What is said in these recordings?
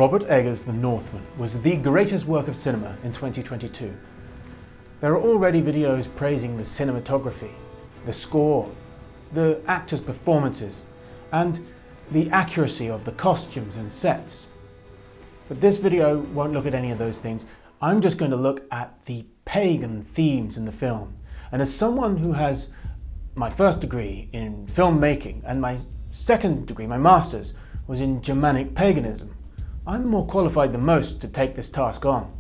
Robert Eggers The Northman was the greatest work of cinema in 2022. There are already videos praising the cinematography, the score, the actors' performances, and the accuracy of the costumes and sets. But this video won't look at any of those things. I'm just going to look at the pagan themes in the film. And as someone who has my first degree in filmmaking and my second degree, my master's, was in Germanic paganism, I'm more qualified than most to take this task on.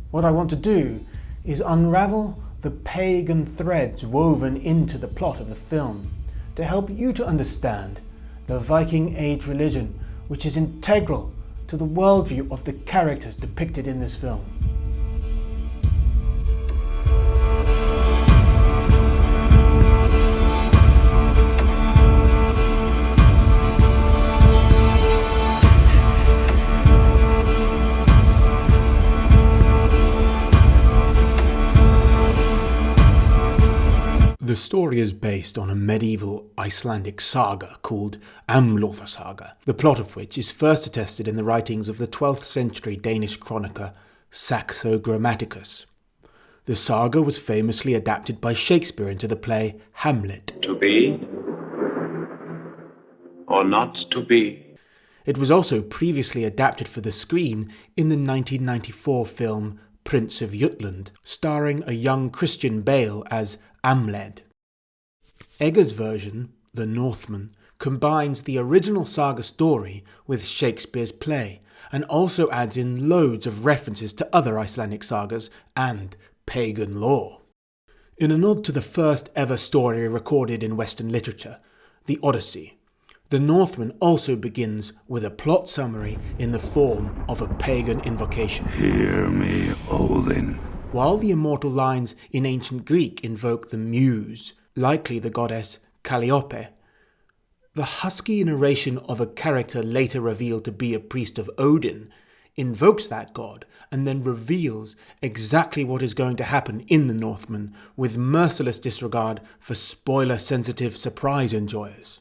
What I want to do is unravel the pagan threads woven into the plot of the film to help you to understand the Viking Age religion, which is integral to the worldview of the characters depicted in this film. The story is based on a medieval Icelandic saga called Amlotha Saga, the plot of which is first attested in the writings of the 12th century Danish chronicler Saxo Grammaticus. The saga was famously adapted by Shakespeare into the play Hamlet. To be or not to be. It was also previously adapted for the screen in the 1994 film Prince of Jutland, starring a young Christian Bale as Amled. Eggers' version, The Northman, combines the original saga story with Shakespeare's play and also adds in loads of references to other Icelandic sagas and pagan lore. In a nod to the first ever story recorded in Western literature, the Odyssey, The Northman also begins with a plot summary in the form of a pagan invocation. Hear me, Odin. While the immortal lines in ancient Greek invoke the Muse, likely the goddess Calliope, the husky narration of a character later revealed to be a priest of Odin invokes that god and then reveals exactly what is going to happen in The Northman with merciless disregard for spoiler-sensitive surprise enjoyers.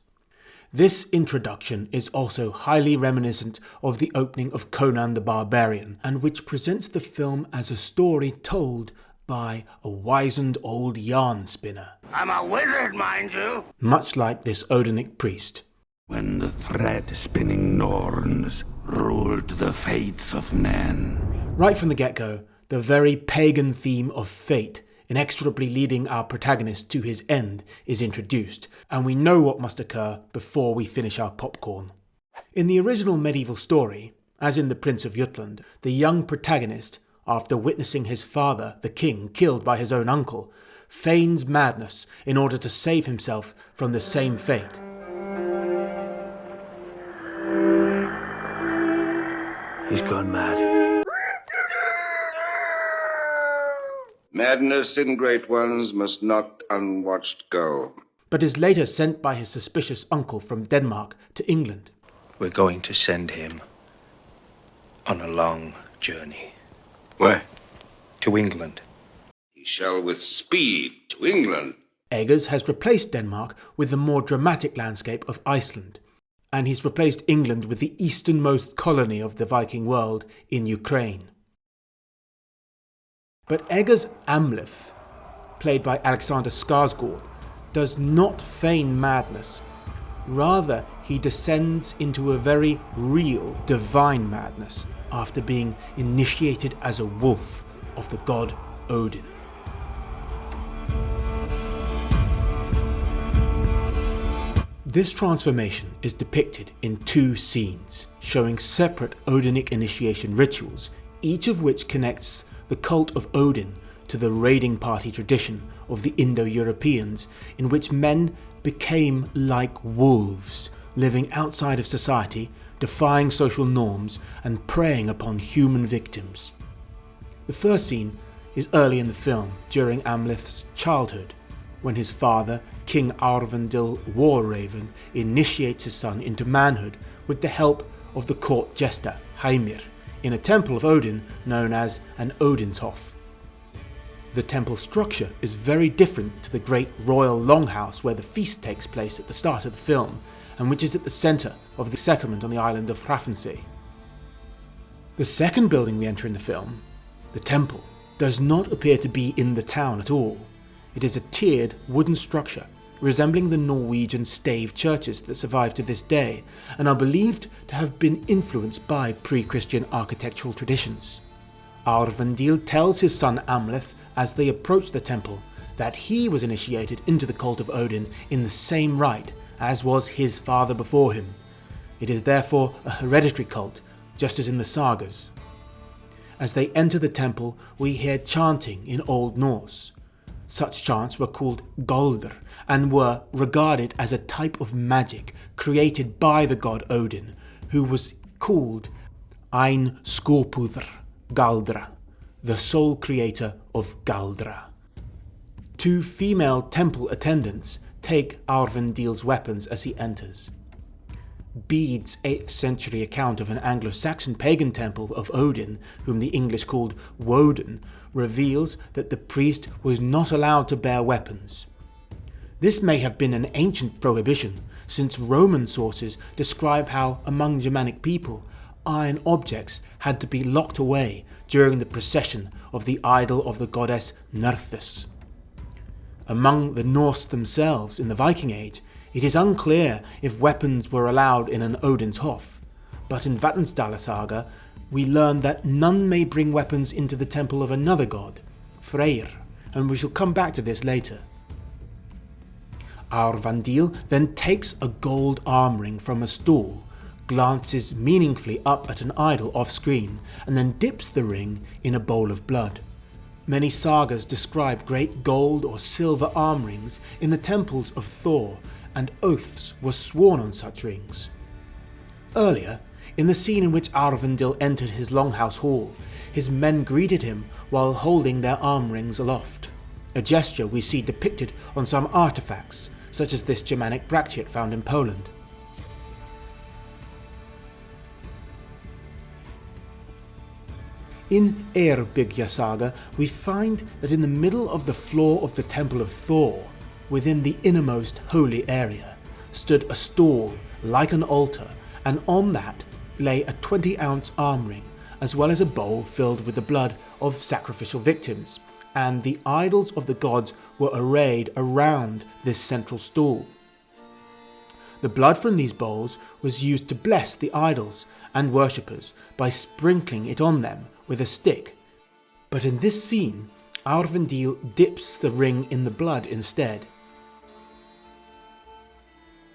This introduction is also highly reminiscent of the opening of Conan the Barbarian, and which presents the film as a story told by a wizened old yarn spinner. I'm a wizard, mind you. Much like this Odinic priest. When the thread-spinning Norns ruled the fates of men. Right from the get-go, the very pagan theme of fate inexorably leading our protagonist to his end is introduced, and we know what must occur before we finish our popcorn. In the original medieval story, as in The Prince of Jutland, the young protagonist, after witnessing his father, the king, killed by his own uncle, feigns madness in order to save himself from the same fate. He's gone mad. Madness in great ones must not unwatched go. But is later sent by his suspicious uncle from Denmark to England. We're going to send him on a long journey. Where? To England. He shall with speed to England. Eggers has replaced Denmark with the more dramatic landscape of Iceland, and he's replaced England with the easternmost colony of the Viking world in Ukraine. But Eggers' Amleth, played by Alexander Skarsgård, does not feign madness. Rather, he descends into a very real divine madness after being initiated as a wolf of the god Odin. This transformation is depicted in two scenes, showing separate Odinic initiation rituals, each of which connects the cult of Odin to the raiding party tradition of the Indo-Europeans, in which men became like wolves, living outside of society, defying social norms and preying upon human victims. The first scene is early in the film, during Amleth's childhood, when his father, King Arvandil Warraven, initiates his son into manhood with the help of the court jester Heimir, in a temple of Odin known as an Odinshof. The temple structure is very different to the great royal longhouse where the feast takes place at the start of the film, and which is at the centre of the settlement on the island of Hrafnsey. The second building we enter in the film, the temple, does not appear to be in the town at all. It is a tiered wooden structure resembling the Norwegian stave churches that survive to this day and are believed to have been influenced by pre-Christian architectural traditions. Aurvandil tells his son Amleth as they approach the temple that he was initiated into the cult of Odin in the same rite as was his father before him. It is therefore a hereditary cult, just as in the sagas. As they enter the temple, we hear chanting in Old Norse. Such chants were called Galdr and were regarded as a type of magic created by the god Odin, who was called Ein Skorpudr Galdra, the sole creator of Galdra. Two female temple attendants take Aurvandil's weapons as he enters. Bede's 8th century account of an Anglo-Saxon pagan temple of Odin, whom the English called Woden, reveals that the priest was not allowed to bear weapons. This may have been an ancient prohibition, since Roman sources describe how, among Germanic people, iron objects had to be locked away during the procession of the idol of the goddess Nerthus. Among the Norse themselves in the Viking Age, it is unclear if weapons were allowed in an Odin's Hof, but in Vatnsdæla saga we learn that none may bring weapons into the temple of another god, Freyr, and we shall come back to this later. Aurvandil then takes a gold arm ring from a stool, glances meaningfully up at an idol off-screen, and then dips the ring in a bowl of blood. Many sagas describe great gold or silver arm rings in the temples of Thor, and oaths were sworn on such rings. Earlier, in the scene in which Aurvandil entered his longhouse hall, his men greeted him while holding their arm rings aloft, a gesture we see depicted on some artifacts, such as this Germanic brachet found in Poland. In Eyrbyggja saga, we find that in the middle of the floor of the temple of Thor, within the innermost holy area, stood a stall like an altar, and on that lay a 20-ounce arm ring, as well as a bowl filled with the blood of sacrificial victims, and the idols of the gods were arrayed around this central stool. The blood from these bowls was used to bless the idols and worshippers by sprinkling it on them with a stick. But in this scene, Aurvandil dips the ring in the blood instead.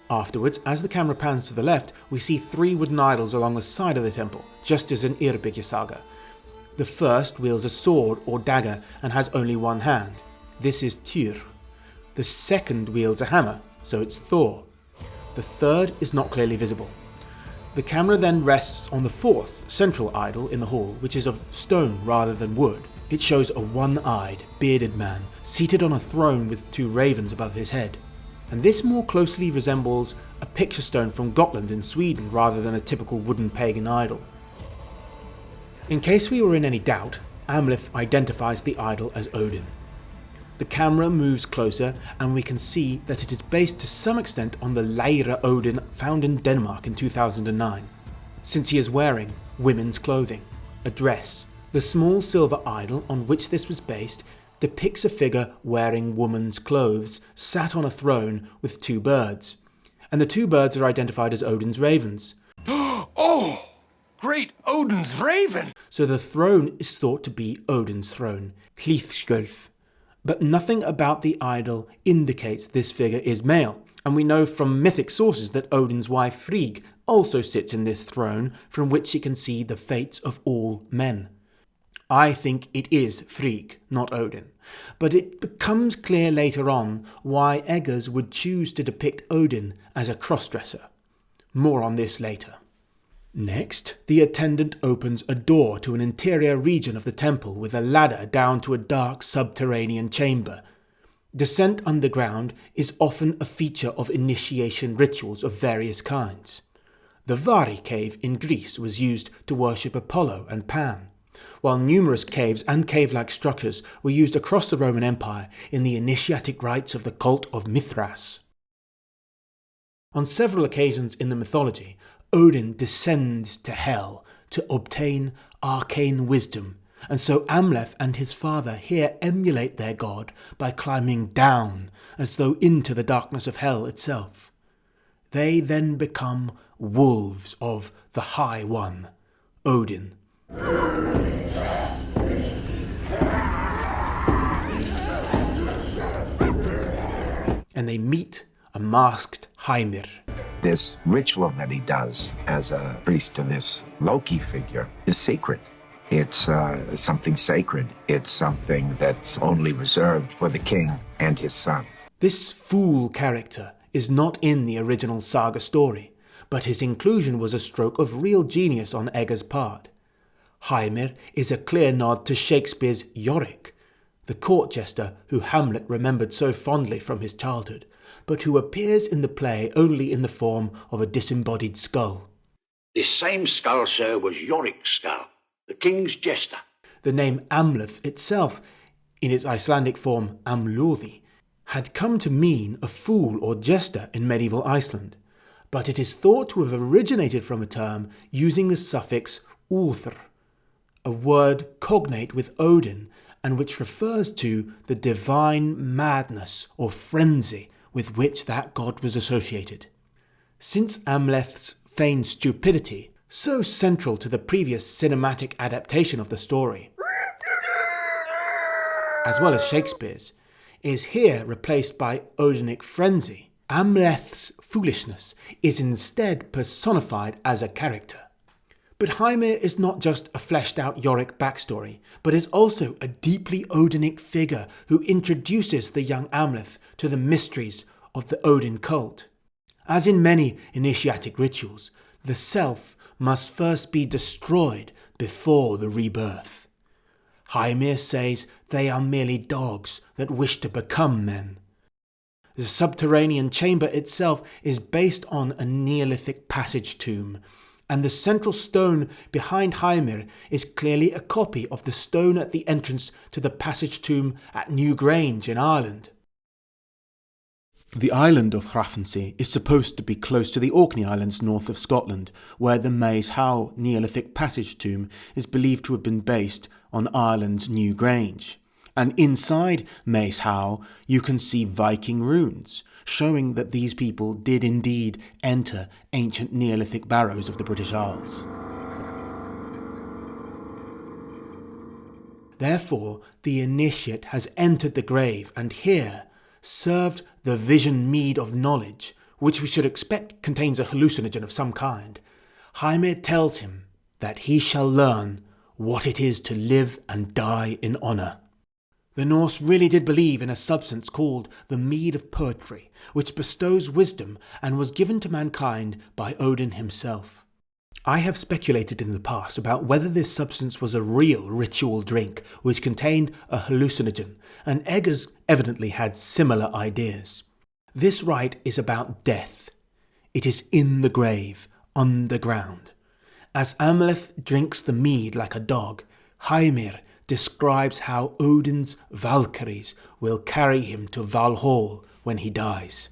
Afterwards, as the camera pans to the left, we see 3 wooden idols along the side of the temple, just as in Eyrbyggja saga. The first wields a sword or dagger and has only one hand. This is Tyr. The second wields a hammer, so it's Thor. The third is not clearly visible. The camera then rests on the 4th central idol in the hall, which is of stone rather than wood. It shows a one-eyed, bearded man seated on a throne with 2 ravens above his head. And this more closely resembles a picture stone from Gotland in Sweden rather than a typical wooden pagan idol. In case we were in any doubt, Amleth identifies the idol as Odin. The camera moves closer and we can see that it is based to some extent on the Lejre Odin found in Denmark in 2009, since he is wearing women's clothing, a dress. The small silver idol on which this was based depicts a figure wearing woman's clothes sat on a throne with 2 birds, and the 2 birds are identified as Odin's ravens. Oh, great Odin's raven! So the throne is thought to be Odin's throne, Hlithskjolf. But nothing about the idol indicates this figure is male, and we know from mythic sources that Odin's wife Frigg also sits in this throne from which she can see the fates of all men. I think it is Frigg, not Odin, but it becomes clear later on why Eggers would choose to depict Odin as a crossdresser. More on this later. Next, the attendant opens a door to an interior region of the temple with a ladder down to a dark subterranean chamber. Descent underground is often a feature of initiation rituals of various kinds. The Vari cave in Greece was used to worship Apollo and Pan, while numerous caves and cave-like structures were used across the Roman Empire in the initiatic rites of the cult of Mithras. On several occasions in the mythology, Odin descends to hell to obtain arcane wisdom, and so Amleth and his father here emulate their god by climbing down as though into the darkness of hell itself. They then become wolves of the High One, Odin. And they meet a masked Hymir. This ritual that he does as a priest to this Loki figure is sacred. It's something sacred. It's something that's only reserved for the king and his son. This fool character is not in the original saga story, but his inclusion was a stroke of real genius on Eggers' part. Hymir is a clear nod to Shakespeare's Yorick, the court jester who Hamlet remembered so fondly from his childhood, but who appears in the play only in the form of a disembodied skull. This same skull, sir, was Yorick's skull, the king's jester. The name Amleth itself, in its Icelandic form Amlúði, had come to mean a fool or jester in medieval Iceland, but it is thought to have originated from a term using the suffix úthr, a word cognate with Odin and which refers to the divine madness or frenzy with which that god was associated. Since Amleth's feigned stupidity, so central to the previous cinematic adaptation of the story, as well as Shakespeare's, is here replaced by Odinic frenzy, Amleth's foolishness is instead personified as a character. But Hymir is not just a fleshed-out Yorick backstory, but is also a deeply Odinic figure who introduces the young Amleth to the mysteries of the Odin cult. As in many initiatic rituals, the self must first be destroyed before the rebirth. Hymir says they are merely dogs that wish to become men. The subterranean chamber itself is based on a Neolithic passage tomb, and the central stone behind Hymir is clearly a copy of the stone at the entrance to the passage tomb at Newgrange in Ireland. The island of Hrafnsey is supposed to be close to the Orkney Islands north of Scotland, where the Maes Howe Neolithic passage tomb is believed to have been based on Ireland's Newgrange. And inside Maes Howe you can see Viking runes, showing that these people did indeed enter ancient Neolithic barrows of the British Isles. Therefore, the initiate has entered the grave and here served the vision mead of knowledge, which we should expect contains a hallucinogen of some kind. Hymir tells him that he shall learn what it is to live and die in honour. The Norse really did believe in a substance called the mead of poetry, which bestows wisdom and was given to mankind by Odin himself. I have speculated in the past about whether this substance was a real ritual drink which contained a hallucinogen, and Eggers evidently had similar ideas. This rite is about death. It is in the grave, underground. As Amleth drinks the mead like a dog, Hymir describes how Odin's Valkyries will carry him to Valhalla when he dies.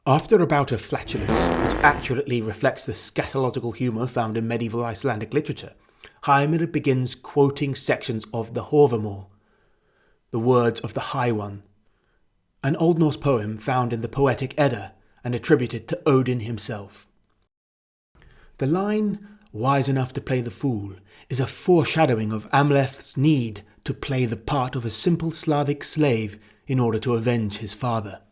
After a bout of flatulence, which accurately reflects the scatological humour found in medieval Icelandic literature, Hymir begins quoting sections of the Hávamál, the words of the High One, an Old Norse poem found in the Poetic Edda and attributed to Odin himself. The line, "wise enough to play the fool," is a foreshadowing of Amleth's need to play the part of a simple Slavic slave in order to avenge his father.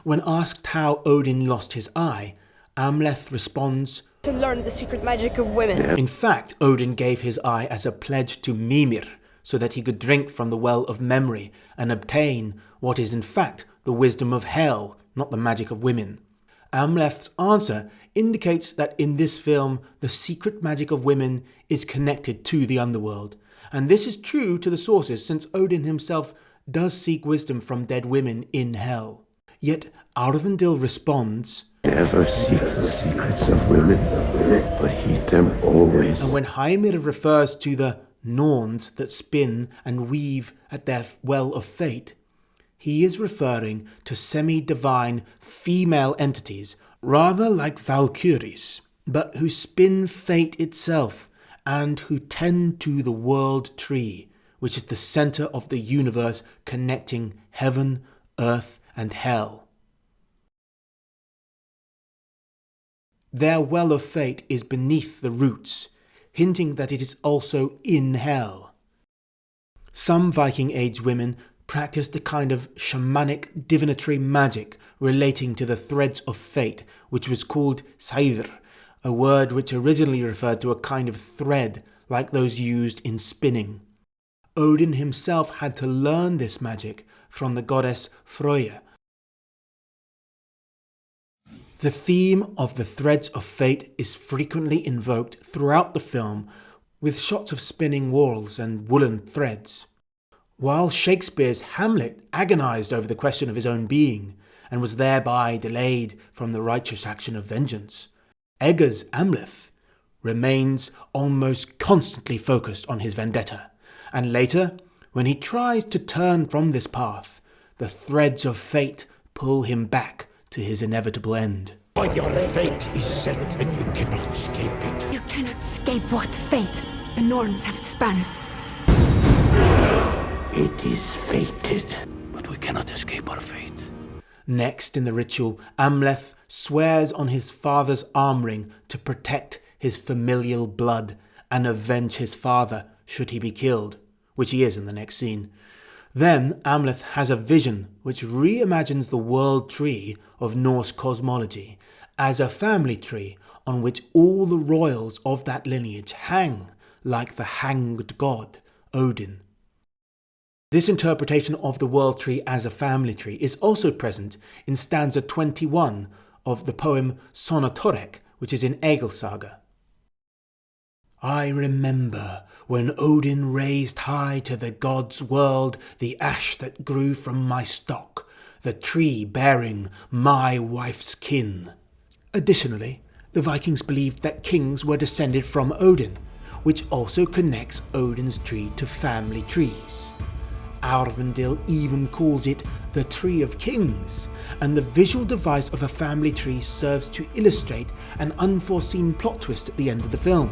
When asked how Odin lost his eye, Amleth responds, "To learn the secret magic of women." In fact, Odin gave his eye as a pledge to Mimir, so that he could drink from the well of memory and obtain what is in fact the wisdom of hell, not the magic of women. Amleth's answer indicates that in this film the secret magic of women is connected to the underworld, and this is true to the sources since Odin himself does seek wisdom from dead women in hell. Yet Arvindil responds, Never seek the secrets of women, but heed them always. And when Hymir refers to the Norns that spin and weave at their well of fate, he is referring to semi-divine female entities, rather like Valkyries, but who spin fate itself and who tend to the world tree, which is the centre of the universe connecting heaven, earth and hell. Their well of fate is beneath the roots, hinting that it is also in hell. Some Viking Age women practiced a kind of shamanic divinatory magic relating to the threads of fate, which was called saidr, a word which originally referred to a kind of thread like those used in spinning. Odin himself had to learn this magic from the goddess Freya. The theme of the threads of fate is frequently invoked throughout the film, with shots of spinning whorls and woolen threads. While Shakespeare's Hamlet agonised over the question of his own being, and was thereby delayed from the righteous action of vengeance, Eggers Amleth remains almost constantly focused on his vendetta, and later, when he tries to turn from this path, the threads of fate pull him back to his inevitable end. But your fate is set and you cannot escape it. You cannot escape what fate the Norns have spun. It is fated. But we cannot escape our fate. Next in the ritual, Amleth swears on his father's arm ring to protect his familial blood and avenge his father should he be killed, which he is in the next scene. Then Amleth has a vision which reimagines the world tree of Norse cosmology as a family tree on which all the royals of that lineage hang like the hanged god Odin. This interpretation of the world tree as a family tree is also present in stanza 21 of the poem Sonatorek, which is in Eggers saga. I remember when Odin raised high to the gods' world the ash that grew from my stock, the tree bearing my wife's kin. Additionally, the Vikings believed that kings were descended from Odin, which also connects Odin's tree to family trees. Arvindil even calls it the Tree of Kings, and the visual device of a family tree serves to illustrate an unforeseen plot twist at the end of the film.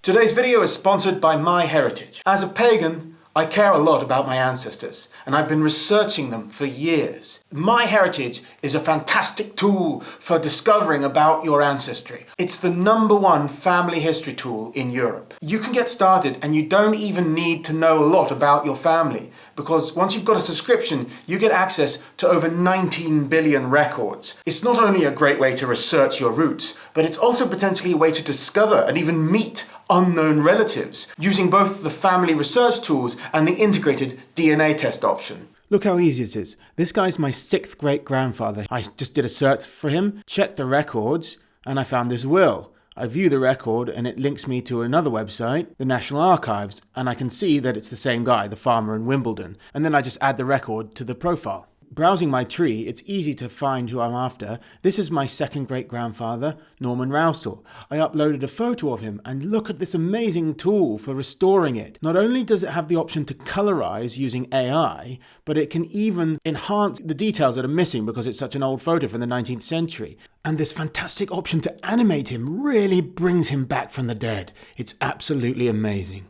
Today's video is sponsored by MyHeritage. As a pagan, I care a lot about my ancestors, and I've been researching them for years. MyHeritage is a fantastic tool for discovering about your ancestry. It's the #1 family history tool in Europe. You can get started and you don't even need to know a lot about your family, because once you've got a subscription, you get access to over 19 billion records. It's not only a great way to research your roots, but it's also potentially a way to discover and even meet unknown relatives, using both the family research tools and the integrated DNA test option. Look how easy it is. This guy's my 6th great-grandfather. I just did a search for him, checked the records, and I found this will. I view the record and it links me to another website, the National Archives, and I can see that it's the same guy, the farmer in Wimbledon. And then I just add the record to the profile. Browsing my tree, it's easy to find who I'm after. This is my 2nd great-grandfather, Norman Rousel. I uploaded a photo of him, and look at this amazing tool for restoring it. Not only does it have the option to colorize using AI, but it can even enhance the details that are missing because it's such an old photo from the 19th century. And this fantastic option to animate him really brings him back from the dead. It's absolutely amazing.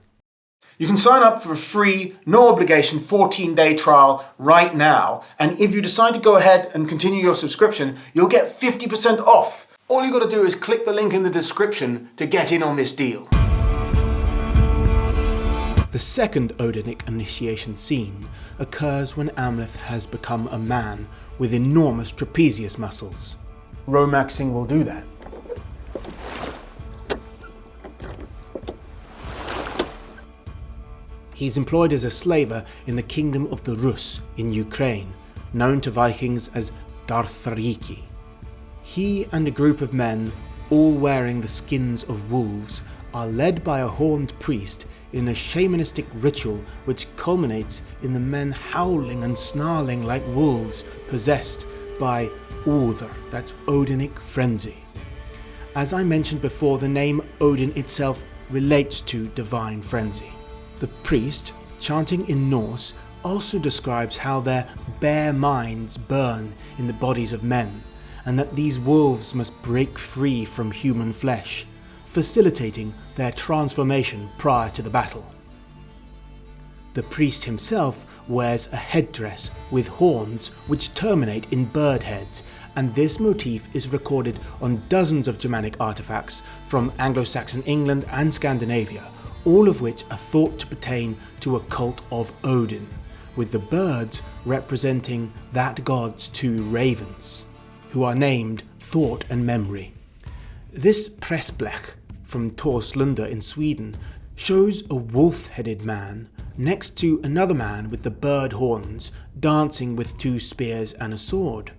You can sign up for a free, no obligation 14-day trial right now, and if you decide to go ahead and continue your subscription, you'll get 50% off. All you got to do is click the link in the description to get in on this deal. The second Odinic initiation scene occurs when Amleth has become a man with enormous trapezius muscles. Romaxing will do that. He's employed as a slaver in the kingdom of the Rus in Ukraine, known to Vikings as Darthariki. He and a group of men, all wearing the skins of wolves, are led by a horned priest in a shamanistic ritual which culminates in the men howling and snarling like wolves possessed by Odr, that's Odinic frenzy. As I mentioned before, the name Odin itself relates to divine frenzy. The priest, chanting in Norse, also describes how their bare minds burn in the bodies of men, and that these wolves must break free from human flesh, facilitating their transformation prior to the battle. The priest himself wears a headdress with horns which terminate in bird heads, and this motif is recorded on dozens of Germanic artifacts from Anglo-Saxon England and Scandinavia, all of which are thought to pertain to a cult of Odin, with the birds representing that god's two ravens, who are named Thought and Memory. This pressblech from Torslunda in Sweden shows a wolf-headed man next to another man with the bird horns dancing with two spears and a sword.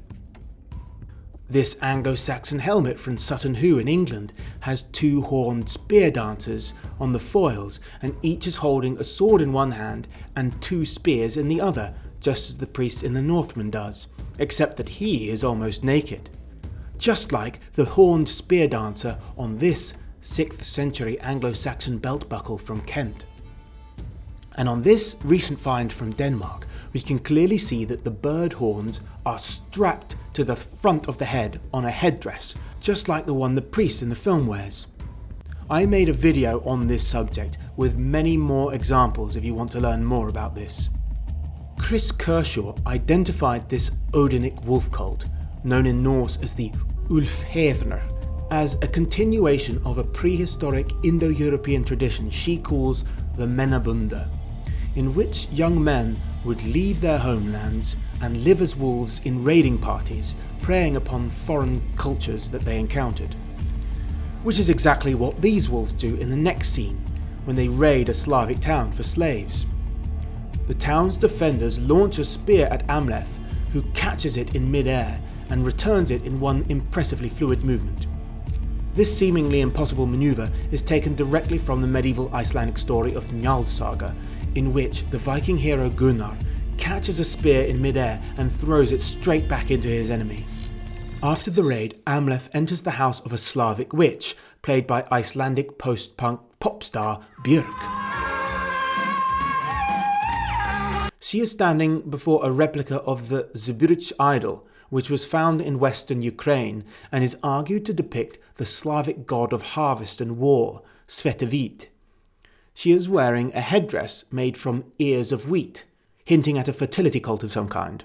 This Anglo-Saxon helmet from Sutton Hoo in England has two horned spear dancers on the foils, and each is holding a sword in one hand and two spears in the other, just as the priest in the Northman does, except that he is almost naked. Just like the horned spear dancer on this 6th century Anglo-Saxon belt buckle from Kent. And on this recent find from Denmark, we can clearly see that the bird horns are strapped to the front of the head on a headdress, just like the one the priest in the film wears. I made a video on this subject with many more examples if you want to learn more about this. Chris Kershaw identified this Odinic wolf cult, known in Norse as the Ulfhednar, as a continuation of a prehistoric Indo-European tradition she calls the Menabunda, in which young men would leave their homelands and live as wolves in raiding parties, preying upon foreign cultures that they encountered. Which is exactly what these wolves do in the next scene, when they raid a Slavic town for slaves. The town's defenders launch a spear at Amleth, who catches it in mid-air and returns it in one impressively fluid movement. This seemingly impossible maneuver is taken directly from the medieval Icelandic story of Njál's saga, in which the Viking hero Gunnar catches a spear in mid-air and throws it straight back into his enemy. After the raid, Amleth enters the house of a Slavic witch, played by Icelandic post-punk pop star Björk. She is standing before a replica of the Zbyrch idol, which was found in western Ukraine and is argued to depict the Slavic god of harvest and war, Svetevit. She is wearing a headdress made from ears of wheat, hinting at a fertility cult of some kind.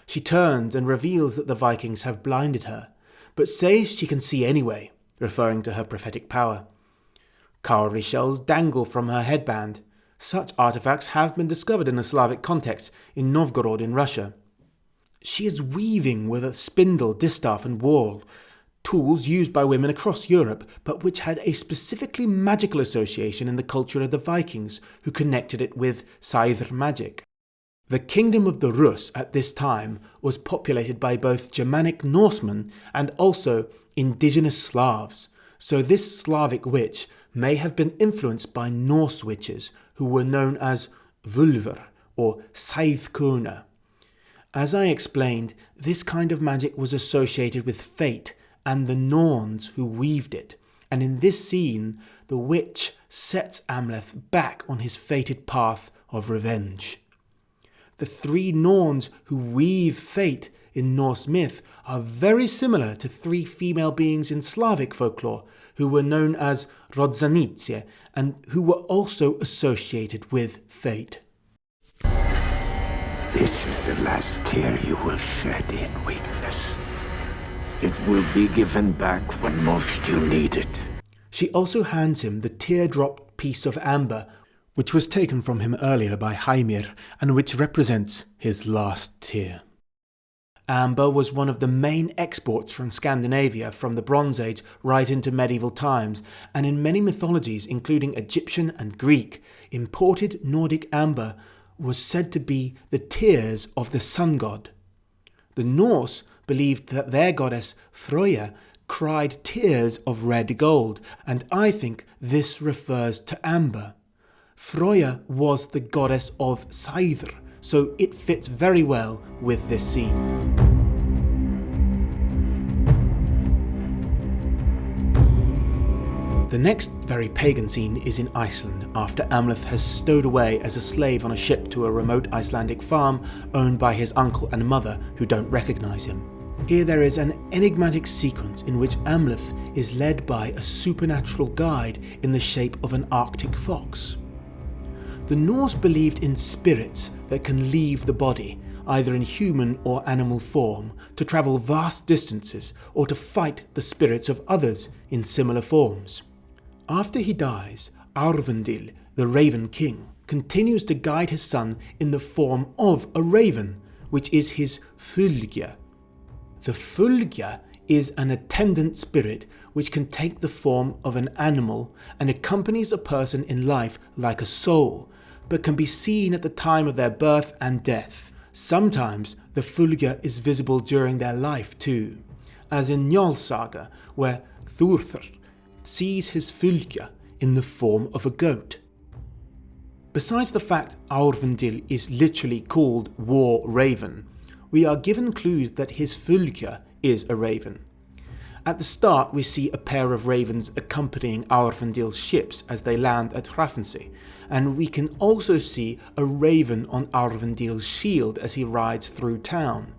She turns and reveals that the Vikings have blinded her, but says she can see anyway, referring to her prophetic power. Cowrie shells dangle from her headband. Such artifacts have been discovered in a Slavic context in Novgorod in Russia. She is weaving with a spindle, distaff and whorl, tools used by women across Europe, but which had a specifically magical association in the culture of the Vikings, who connected it with Scyther magic. The kingdom of the Rus at this time was populated by both Germanic Norsemen and also indigenous Slavs, so this Slavic witch may have been influenced by Norse witches who were known as Völver or Scythekona. As I explained, this kind of magic was associated with fate and the Norns who weaved it, and in this scene the witch sets Amleth back on his fated path of revenge. The three Norns who weave fate in Norse myth are very similar to three female beings in Slavic folklore who were known as Rodzanice and who were also associated with fate. This is the last tear you will shed in weakness. It will be given back when most you need it. She also hands him the teardrop piece of amber, which was taken from him earlier by Heimir and which represents his last tear. Amber was one of the main exports from Scandinavia from the Bronze Age right into medieval times, and in many mythologies, including Egyptian and Greek, imported Nordic amber was said to be the tears of the sun god. The Norse believed that their goddess Freya cried tears of red gold, and I think this refers to amber. Freya was the goddess of Scyther, so it fits very well with this scene. The next very pagan scene is in Iceland, after Amleth has stowed away as a slave on a ship to a remote Icelandic farm owned by his uncle and mother who don't recognise him. Here there is an enigmatic sequence in which Amleth is led by a supernatural guide in the shape of an Arctic fox. The Norse believed in spirits that can leave the body, either in human or animal form, to travel vast distances or to fight the spirits of others in similar forms. After he dies, Aurvendil, the Raven King, continues to guide his son in the form of a raven, which is his fylgja. The fylgja is an attendant spirit which can take the form of an animal and accompanies a person in life like a soul, but can be seen at the time of their birth and death. Sometimes the fylgja is visible during their life too, as in Njal saga, where Thorthr sees his fylgja in the form of a goat. Besides the fact Aurvendil is literally called War Raven, we are given clues that his fylgja is a raven. At the start we see a pair of ravens accompanying Aurvendil's ships as they land at Hrafnsey, and we can also see a raven on Aurvendil's shield as he rides through town.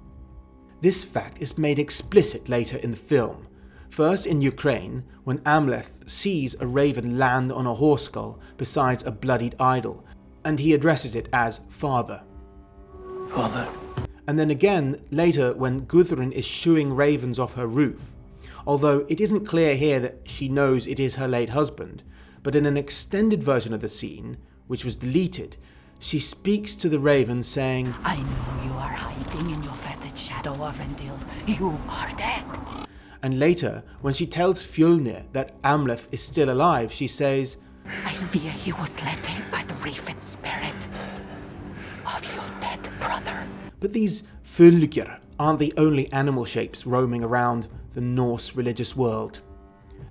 This fact is made explicit later in the film, first in Ukraine when Amleth sees a raven land on a horse skull beside a bloodied idol, and he addresses it as Father. Father. And then again later when Gudrun is shooing ravens off her roof, although it isn't clear here that she knows it is her late husband, but in an extended version of the scene, which was deleted, she speaks to the raven saying, I know you are hiding in your fetid shadow, Aurvendil. You are dead. And later, when she tells Fjölnir that Amleth is still alive, she says, I fear he was led in by the raven spirit of your dead brother. But these fylgjur aren't the only animal shapes roaming around the Norse religious world.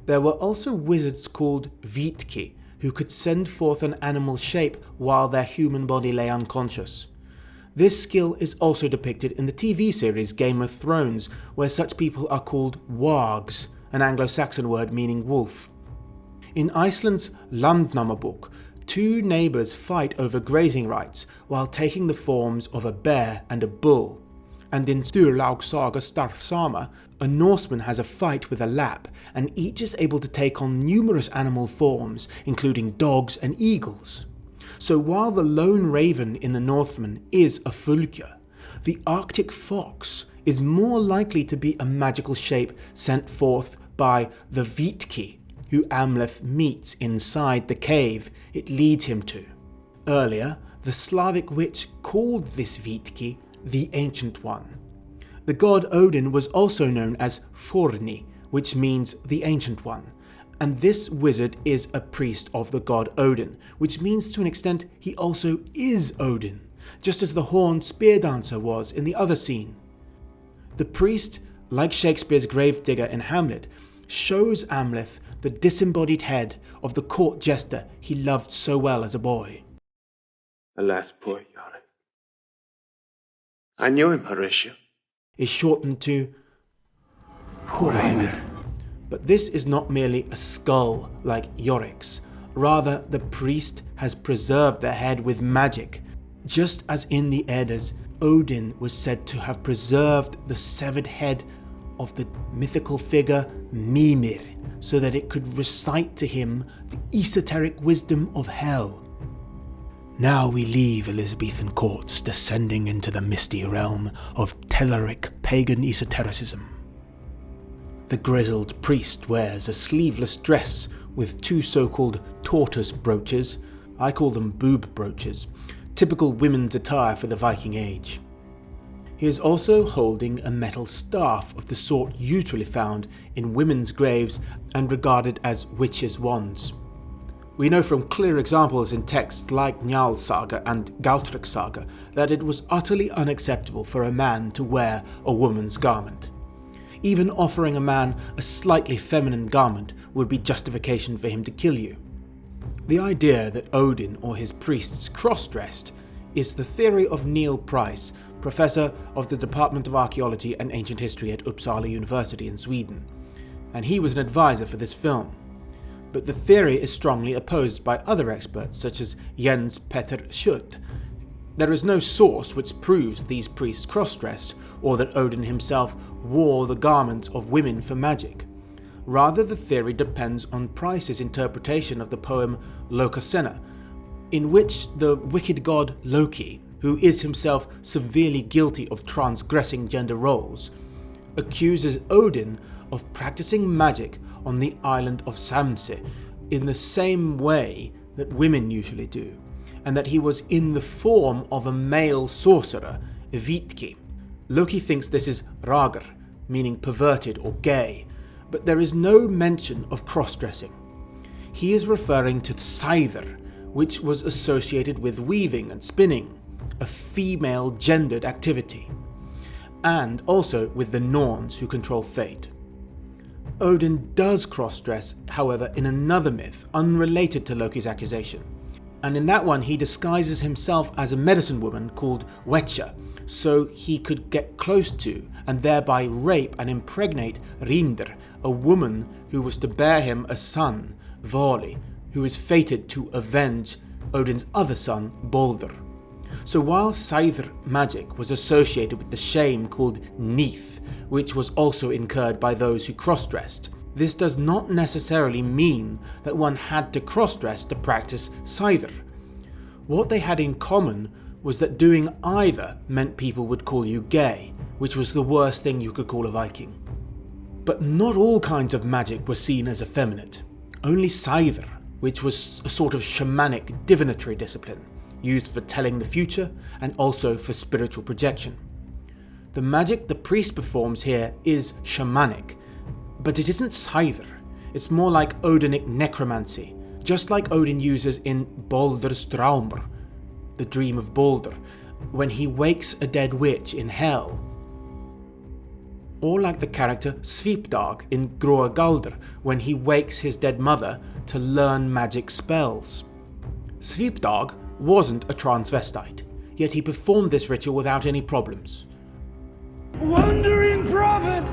There were also wizards called Vitki, who could send forth an animal shape while their human body lay unconscious. This skill is also depicted in the TV series Game of Thrones, where such people are called wargs, an Anglo-Saxon word meaning wolf. In Iceland's Landnámabók, two neighbours fight over grazing rights while taking the forms of a bear and a bull. And in Sturlaug saga Starfsama, a Norseman has a fight with a Lapp, and each is able to take on numerous animal forms, including dogs and eagles. So while the lone raven in the Northman is a fylgja, the Arctic fox is more likely to be a magical shape sent forth by the Vitki, who Amleth meets inside the cave it leads him to. Earlier, the Slavic witch called this Vitki the Ancient One. The god Odin was also known as Forni, which means the Ancient One, and this wizard is a priest of the god Odin, which means to an extent he also is Odin, just as the horned spear dancer was in the other scene. The priest, like Shakespeare's gravedigger in Hamlet, shows Amleth the disembodied head of the court jester he loved so well as a boy. Alas, poor Yorick. I knew him, Horatio. Is shortened to Poor Eimir. But this is not merely a skull like Yorick's. Rather, the priest has preserved the head with magic, just as in the Eddas, Odin was said to have preserved the severed head of the mythical figure Mimir, so that it could recite to him the esoteric wisdom of hell. Now we leave Elizabethan courts, descending into the misty realm of Telluric pagan esotericism. The grizzled priest wears a sleeveless dress with two so-called tortoise brooches, I call them boob brooches, typical women's attire for the Viking age. He is also holding a metal staff of the sort usually found in women's graves and regarded as witches' wands. We know from clear examples in texts like Njal saga and Gautrek saga that it was utterly unacceptable for a man to wear a woman's garment. Even offering a man a slightly feminine garment would be justification for him to kill you. The idea that Odin or his priests cross-dressed is the theory of Neil Price, professor of the Department of Archaeology and Ancient History at Uppsala University in Sweden, and he was an advisor for this film. But the theory is strongly opposed by other experts such as Jens Petter Schut, There is no source which proves these priests cross-dressed, or that Odin himself wore the garments of women for magic. Rather, the theory depends on Price's interpretation of the poem Lokasenna, in which the wicked god Loki, who is himself severely guilty of transgressing gender roles, accuses Odin of practicing magic on the island of Samse in the same way that women usually do, and that he was in the form of a male sorcerer, Vitki. Loki thinks this is Draugr, meaning perverted or gay, but there is no mention of cross-dressing. He is referring to the Scyther, which was associated with weaving and spinning, a female gendered activity, and also with the Norns who control fate. Odin does cross-dress, however, in another myth unrelated to Loki's accusation, and in that one he disguises himself as a medicine woman called Wetja, so he could get close to and thereby rape and impregnate Rindr, a woman who was to bear him a son, Vali, who is fated to avenge Odin's other son, Baldur. So while Scyther magic was associated with the shame called Neath, which was also incurred by those who cross-dressed, this does not necessarily mean that one had to cross-dress to practice Scyther. What they had in common was that doing either meant people would call you gay, which was the worst thing you could call a Viking. But not all kinds of magic were seen as effeminate. Only Scyther, which was a sort of shamanic divinatory discipline, used for telling the future and also for spiritual projection. The magic the priest performs here is shamanic, but it isn't Scyther. It's more like Odinic necromancy, just like Odin uses in Baldur's Draugr, the dream of Baldur, when he wakes a dead witch in hell. Or like the character Svipdag in Groagaldr, when he wakes his dead mother to learn magic spells. Svipdag wasn't a transvestite, yet he performed this ritual without any problems. Wandering prophet!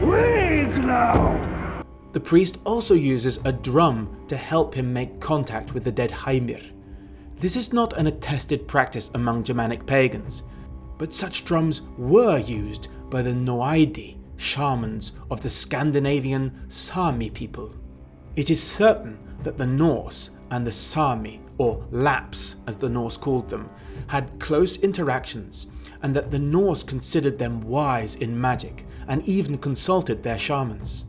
Wake now! The priest also uses a drum to help him make contact with the dead Heimir. This is not an attested practice among Germanic pagans, but such drums were used by the Noaidi, shamans of the Scandinavian Sami people. It is certain that the Norse and the Sami, or Lapps as the Norse called them, had close interactions, and that the Norse considered them wise in magic and even consulted their shamans.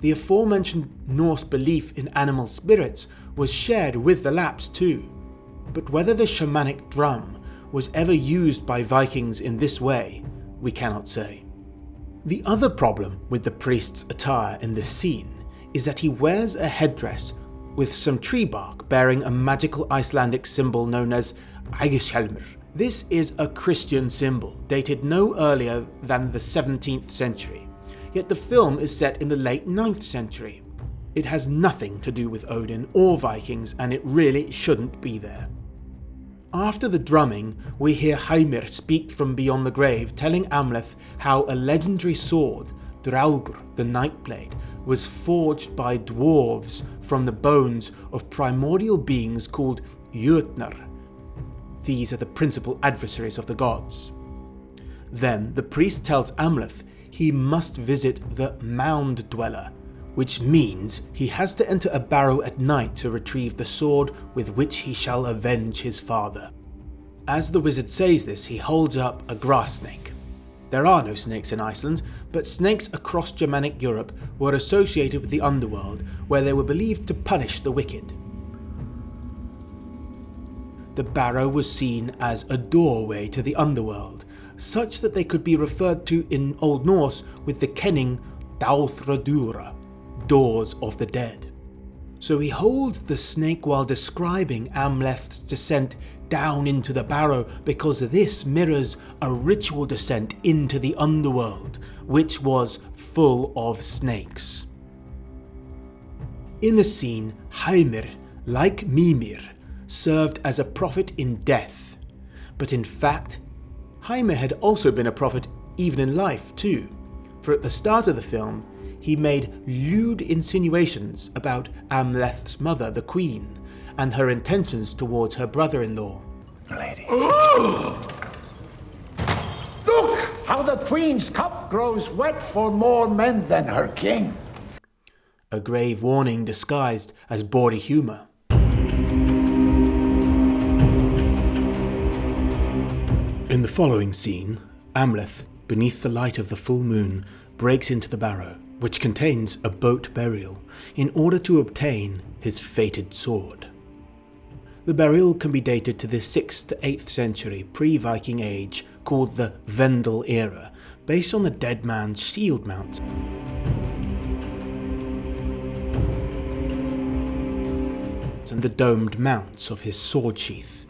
The aforementioned Norse belief in animal spirits was shared with the Lapps too, but whether the shamanic drum was ever used by Vikings in this way, we cannot say. The other problem with the priest's attire in this scene is that he wears a headdress with some tree bark bearing a magical Icelandic symbol known as Ægishelmur. This is a Christian symbol dated no earlier than the 17th century, yet the film is set in the late 9th century. It has nothing to do with Odin or Vikings, and it really shouldn't be there. After the drumming, we hear Heimir speak from beyond the grave, telling Amleth how a legendary sword, Draugr the Nightblade, was forged by dwarves from the bones of primordial beings called Jötnar. These are the principal adversaries of the gods. Then the priest tells Amleth he must visit the Mound dweller, which means he has to enter a barrow at night to retrieve the sword with which he shall avenge his father. As the wizard says this, he holds up a grass snake. There are no snakes in Iceland, but snakes across Germanic Europe were associated with the underworld, where they were believed to punish the wicked. The barrow was seen as a doorway to the underworld, such that they could be referred to in Old Norse with the kenning Dáuthradura, doors of the dead. So he holds the snake while describing Amleth's descent down into the barrow, because this mirrors a ritual descent into the underworld, which was full of snakes. In the scene, Heimir, like Mimir, served as a prophet in death, but in fact, Heimir had also been a prophet even in life too, for at the start of the film, he made lewd insinuations about Amleth's mother, the queen, and her intentions towards her brother-in-law. Lady. Look how the queen's cup grows wet for more men than her king. A grave warning disguised as bawdy humour. In the following scene, Amleth, beneath the light of the full moon, breaks into the Barrow, which contains a boat burial, in order to obtain his fated sword. The burial can be dated to the 6th to 8th century pre-Viking age, called the Vendel era, based on the dead man's shield mount. And the domed mounts of his sword sheath.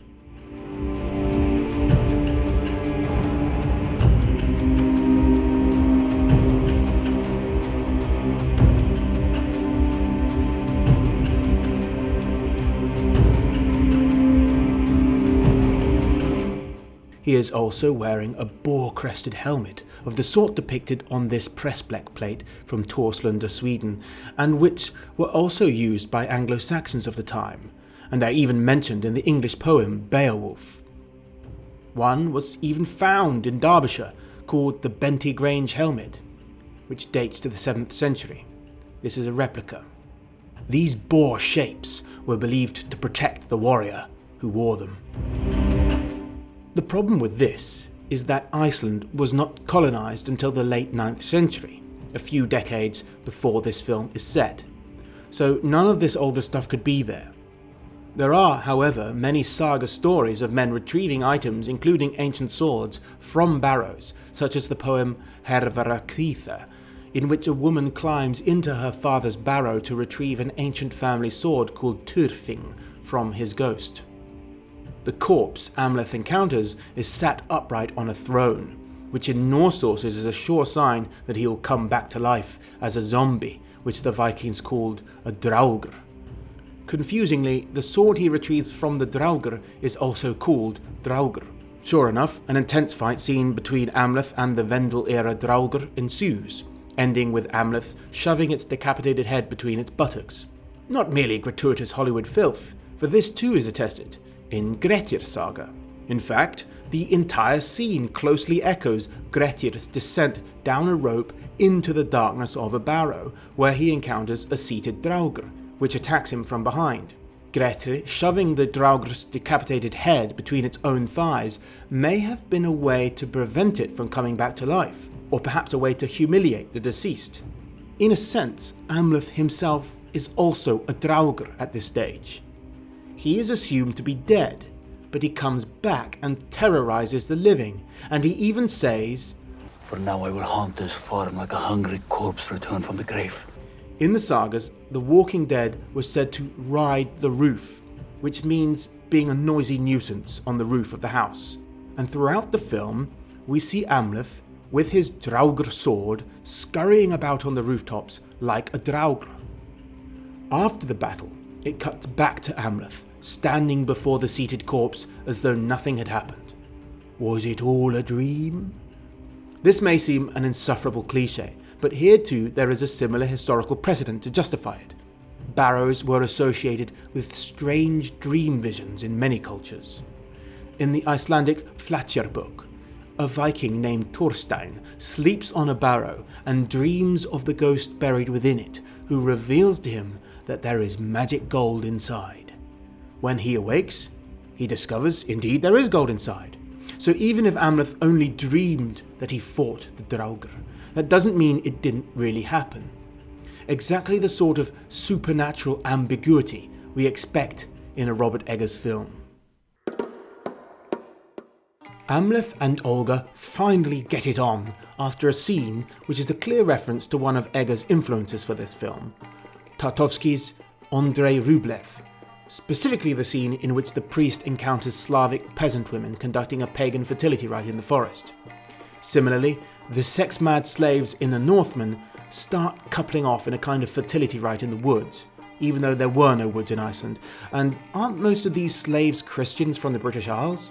He is also wearing a boar-crested helmet of the sort depicted on this pressbleck plate from Torslanda, Sweden, and which were also used by Anglo-Saxons of the time, and are even mentioned in the English poem Beowulf. One was even found in Derbyshire, called the Benty Grange helmet, which dates to the 7th century. This is a replica. These boar shapes were believed to protect the warrior who wore them. The problem with this is that Iceland was not colonised until the late 9th century, a few decades before this film is set, so none of this older stuff could be there. There are, however, many saga stories of men retrieving items, including ancient swords, from barrows, such as the poem Hervarakritha, in which a woman climbs into her father's barrow to retrieve an ancient family sword called Turfing from his ghost. The corpse Amleth encounters is sat upright on a throne, which in Norse sources is a sure sign that he will come back to life as a zombie, which the Vikings called a Draugr. Confusingly, the sword he retrieves from the Draugr is also called Draugr. Sure enough, an intense fight scene between Amleth and the Vendel-era Draugr ensues, ending with Amleth shoving its decapitated head between its buttocks. Not merely gratuitous Hollywood filth, for this too is attested in Grettir's saga. In fact, the entire scene closely echoes Grettir's descent down a rope into the darkness of a barrow, where he encounters a seated Draugr, which attacks him from behind. Grettir shoving the Draugr's decapitated head between its own thighs may have been a way to prevent it from coming back to life, or perhaps a way to humiliate the deceased. In a sense, Amleth himself is also a Draugr at this stage. He is assumed to be dead, but he comes back and terrorizes the living, and he even says, "For now I will haunt this farm like a hungry corpse returned from the grave." In the sagas, the Walking Dead was said to ride the roof, which means being a noisy nuisance on the roof of the house. And throughout the film, we see Amleth, with his Draugr sword, scurrying about on the rooftops like a Draugr. After the battle, it cuts back to Amleth, standing before the seated corpse as though nothing had happened. Was it all a dream? This may seem an insufferable cliché, but here too there is a similar historical precedent to justify it. Barrows were associated with strange dream visions in many cultures. In the Icelandic Flateyjarbók, a Viking named Thorstein sleeps on a barrow and dreams of the ghost buried within it, who reveals to him that there is magic gold inside. When he awakes, he discovers indeed there is gold inside. So even if Amleth only dreamed that he fought the Draugr, that doesn't mean it didn't really happen. Exactly the sort of supernatural ambiguity we expect in a Robert Eggers film. Amleth and Olga finally get it on after a scene which is a clear reference to one of Eggers' influences for this film, Tarkovsky's Andrei Rublev, specifically the scene in which the priest encounters Slavic peasant women conducting a pagan fertility rite in the forest. Similarly, the sex-mad slaves in The Northman start coupling off in a kind of fertility rite in the woods, even though there were no woods in Iceland, and aren't most of these slaves Christians from the British Isles?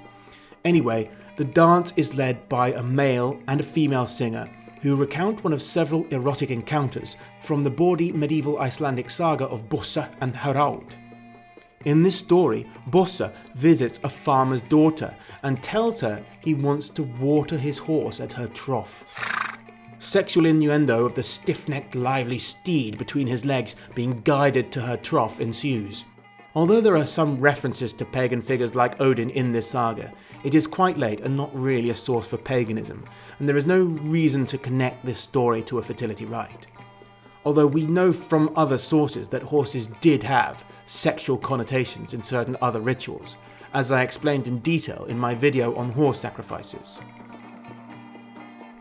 Anyway, the dance is led by a male and a female singer who recount one of several erotic encounters from the bawdy medieval Icelandic saga of Bosa and Harald. In this story, Bosa visits a farmer's daughter and tells her he wants to water his horse at her trough. Sexual innuendo of the stiff-necked, lively steed between his legs being guided to her trough ensues. Although there are some references to pagan figures like Odin in this saga, it is quite late and not really a source for paganism, and there is no reason to connect this story to a fertility rite. Although we know from other sources that horses did have sexual connotations in certain other rituals, as I explained in detail in my video on horse sacrifices.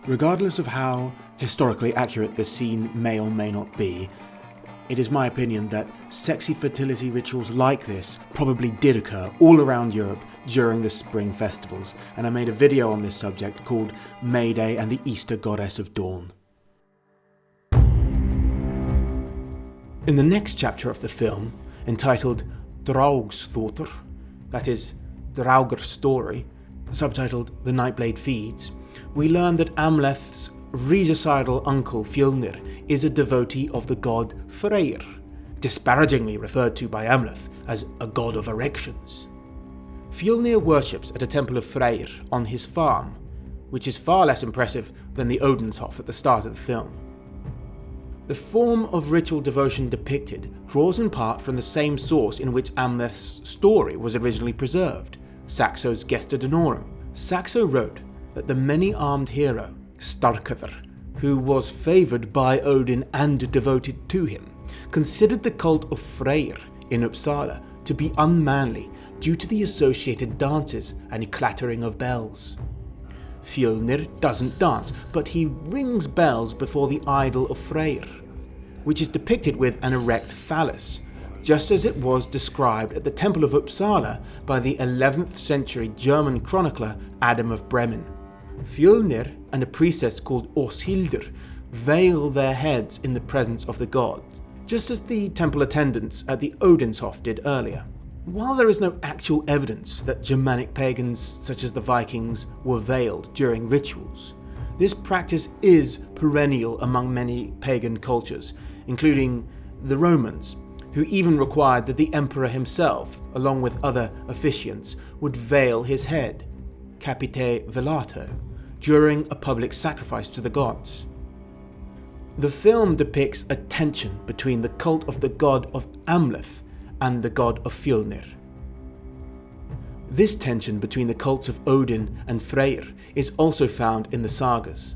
Regardless of how historically accurate this scene may or may not be, it is my opinion that sexy fertility rituals like this probably did occur all around Europe during the spring festivals, and I made a video on this subject called May Day and the Easter Goddess of Dawn. In the next chapter of the film, entitled Draugr's Thoughter, that is, Draugr's Story, subtitled The Nightblade Feeds, we learn that Amleth's regicides uncle Fjölnir is a devotee of the god Freyr, disparagingly referred to by Amleth as a god of erections. Fjölnir worships at a temple of Freyr on his farm, which is far less impressive than the Odinshof at the start of the film. The form of ritual devotion depicted draws in part from the same source in which Amleth's story was originally preserved, Saxo's Gesta Danorum. Saxo wrote that the many-armed hero, Starkad, who was favoured by Odin and devoted to him, considered the cult of Freyr in Uppsala to be unmanly due to the associated dances and clattering of bells. Fjölnir doesn't dance, but he rings bells before the idol of Freyr, which is depicted with an erect phallus, just as it was described at the Temple of Uppsala by the 11th century German chronicler Adam of Bremen. Fjölnir and a priestess called Åshildr veil their heads in the presence of the god, just as the temple attendants at the Odinshof did earlier. While there is no actual evidence that Germanic pagans such as the Vikings were veiled during rituals, this practice is perennial among many pagan cultures, including the Romans, who even required that the emperor himself, along with other officiants, would veil his head, capite velato, during a public sacrifice to the gods. The film depicts a tension between the cult of the god of Amleth and the god of Fjölnir. This tension between the cults of Odin and Freyr is also found in the sagas.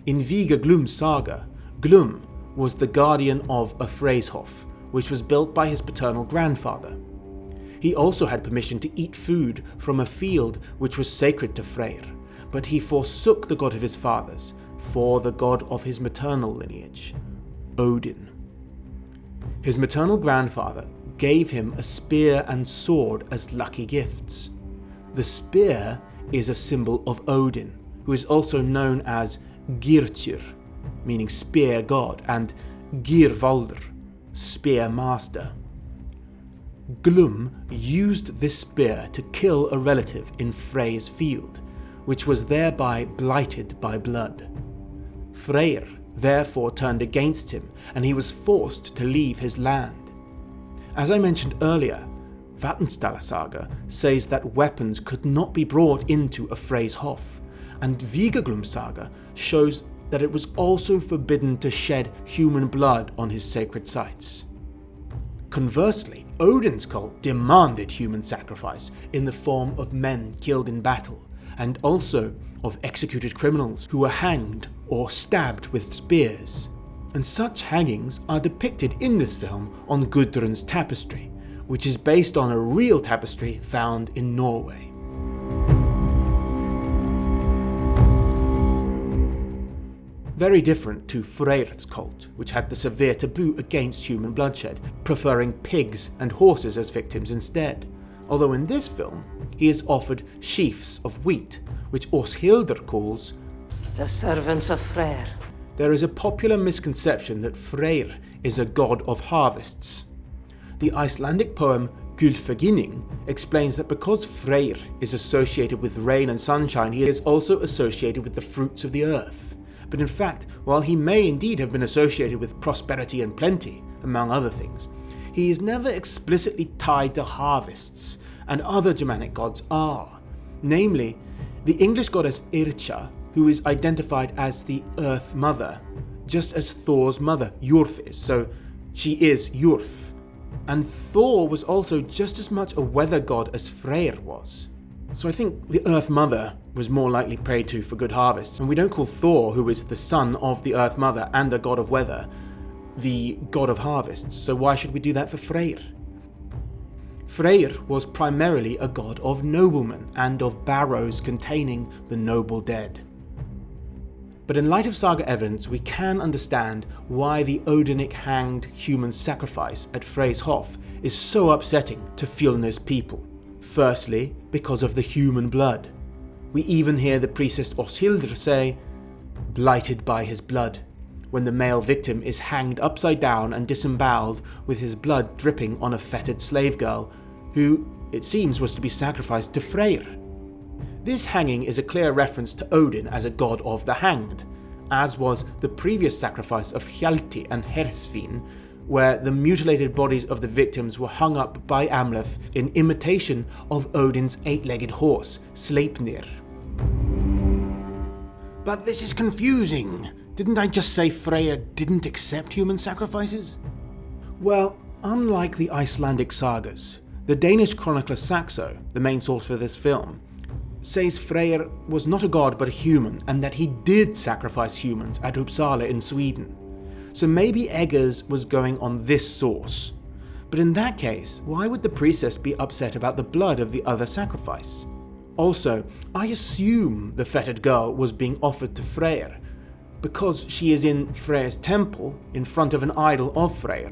In Viga Glum's saga, Glum was the guardian of a Freyshof, which was built by his paternal grandfather. He also had permission to eat food from a field which was sacred to Freyr, but he forsook the god of his fathers for the god of his maternal lineage, Odin. His maternal grandfather gave him a spear and sword as lucky gifts. The spear is a symbol of Odin, who is also known as Girtyr, meaning spear god, and Girvaldr, spear master. Glum used this spear to kill a relative in Frey's field, which was thereby blighted by blood. Freyr therefore turned against him, and he was forced to leave his land. As I mentioned earlier, Vatnsdæla saga says that weapons could not be brought into a Freyshof, and Vigaglum saga shows that it was also forbidden to shed human blood on his sacred sites. Conversely, Odin's cult demanded human sacrifice in the form of men killed in battle, and also of executed criminals who were hanged or stabbed with spears. And such hangings are depicted in this film on Gudrun's tapestry, which is based on a real tapestry found in Norway. Very different to Freyr's cult, which had the severe taboo against human bloodshed, preferring pigs and horses as victims instead. Although in this film, he is offered sheaves of wheat, which Åshildr calls the servants of Freyr. There is a popular misconception that Freyr is a god of harvests. The Icelandic poem Gylfaginning explains that because Freyr is associated with rain and sunshine, he is also associated with the fruits of the earth, but in fact, while he may indeed have been associated with prosperity and plenty, among other things, he is never explicitly tied to harvests, and other Germanic gods are. Namely, the English goddess Ircha, who is identified as the Earth Mother, just as Thor's mother, Jurth, is, so she is Jurth. And Thor was also just as much a weather god as Freyr was. So I think the Earth Mother was more likely prayed to for good harvests, and we don't call Thor, who is the son of the Earth Mother and the god of weather, the god of harvests, so why should we do that for Freyr? Freyr was primarily a god of noblemen and of barrows containing the noble dead. But in light of saga evidence, we can understand why the Odinic hanged human sacrifice at Freyshof is so upsetting to Fjolnir's people. Firstly, because of the human blood. We even hear the priestess Åshildr say, "blighted by his blood," when the male victim is hanged upside down and disemboweled with his blood dripping on a fettered slave girl, who, it seems, was to be sacrificed to Freyr. This hanging is a clear reference to Odin as a god of the hanged, as was the previous sacrifice of Hjalti and Hersvin, where the mutilated bodies of the victims were hung up by Amleth in imitation of Odin's eight-legged horse, Sleipnir. But this is confusing. Didn't I just say Freyr didn't accept human sacrifices? Well, unlike the Icelandic sagas, the Danish chronicler Saxo, the main source for this film, says Freyr was not a god but a human, and that he did sacrifice humans at Uppsala in Sweden. So maybe Eggers was going on this source. But in that case, why would the priestess be upset about the blood of the other sacrifice? Also, I assume the fettered girl was being offered to Freyr, because she is in Freyr's temple in front of an idol of Freyr.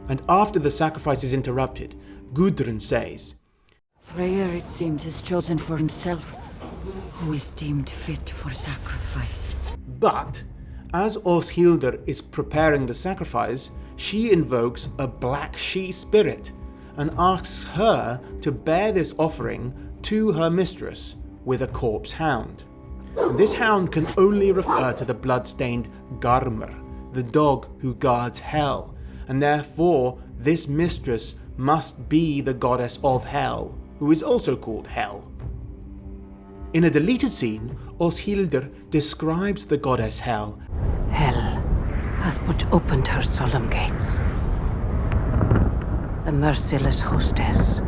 And after the sacrifice is interrupted, Gudrun says, Freyr, it seems, is chosen for himself, who is deemed fit for sacrifice. But, as Åshildr is preparing the sacrifice, she invokes a black she-spirit and asks her to bear this offering to her mistress with a corpse hound. And this hound can only refer to the blood-stained Garmr, the dog who guards hell, and therefore this mistress must be the goddess of hell, who is also called Hel. In a deleted scene, Åshildr describes the goddess Hel. Hell hath but opened her solemn gates. The merciless hostess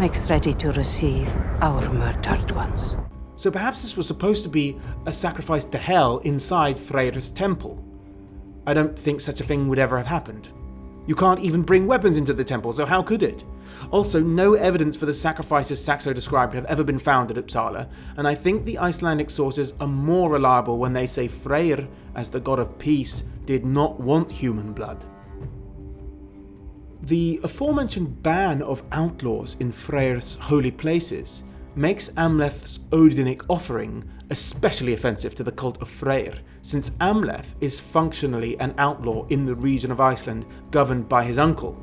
makes ready to receive our murdered ones. So perhaps this was supposed to be a sacrifice to Hel inside Freyr's temple. I don't think such a thing would ever have happened. You can't even bring weapons into the temple, so how could it? Also, no evidence for the sacrifices Saxo described have ever been found at Uppsala, and I think the Icelandic sources are more reliable when they say Freyr, as the god of peace, did not want human blood. The aforementioned ban of outlaws in Freyr's holy places makes Amleth's Odinic offering especially offensive to the cult of Freyr, since Amleth is functionally an outlaw in the region of Iceland governed by his uncle.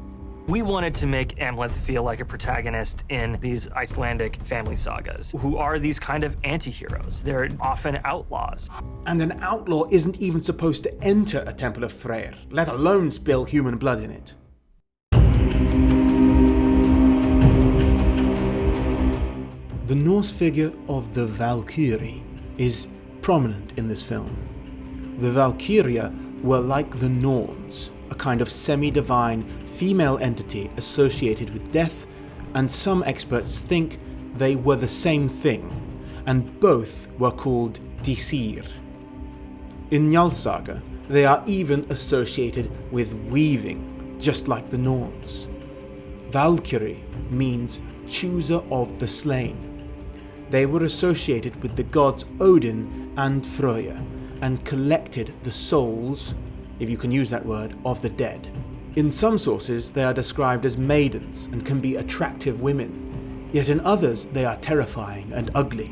We wanted to make Amleth feel like a protagonist in these Icelandic family sagas, who are these kind of anti-heroes. They're often outlaws. And an outlaw isn't even supposed to enter a temple of Freyr, let alone spill human blood in it. The Norse figure of the Valkyrie is prominent in this film. The Valkyria were like the Norns, a kind of semi-divine female entity associated with death, and some experts think they were the same thing, and both were called Disir. In Njal Saga, they are even associated with weaving, just like the Norns. Valkyrie means chooser of the slain. They were associated with the gods Odin and Freya, and collected the souls, if you can use that word, of the dead. In some sources, they are described as maidens and can be attractive women, yet in others they are terrifying and ugly.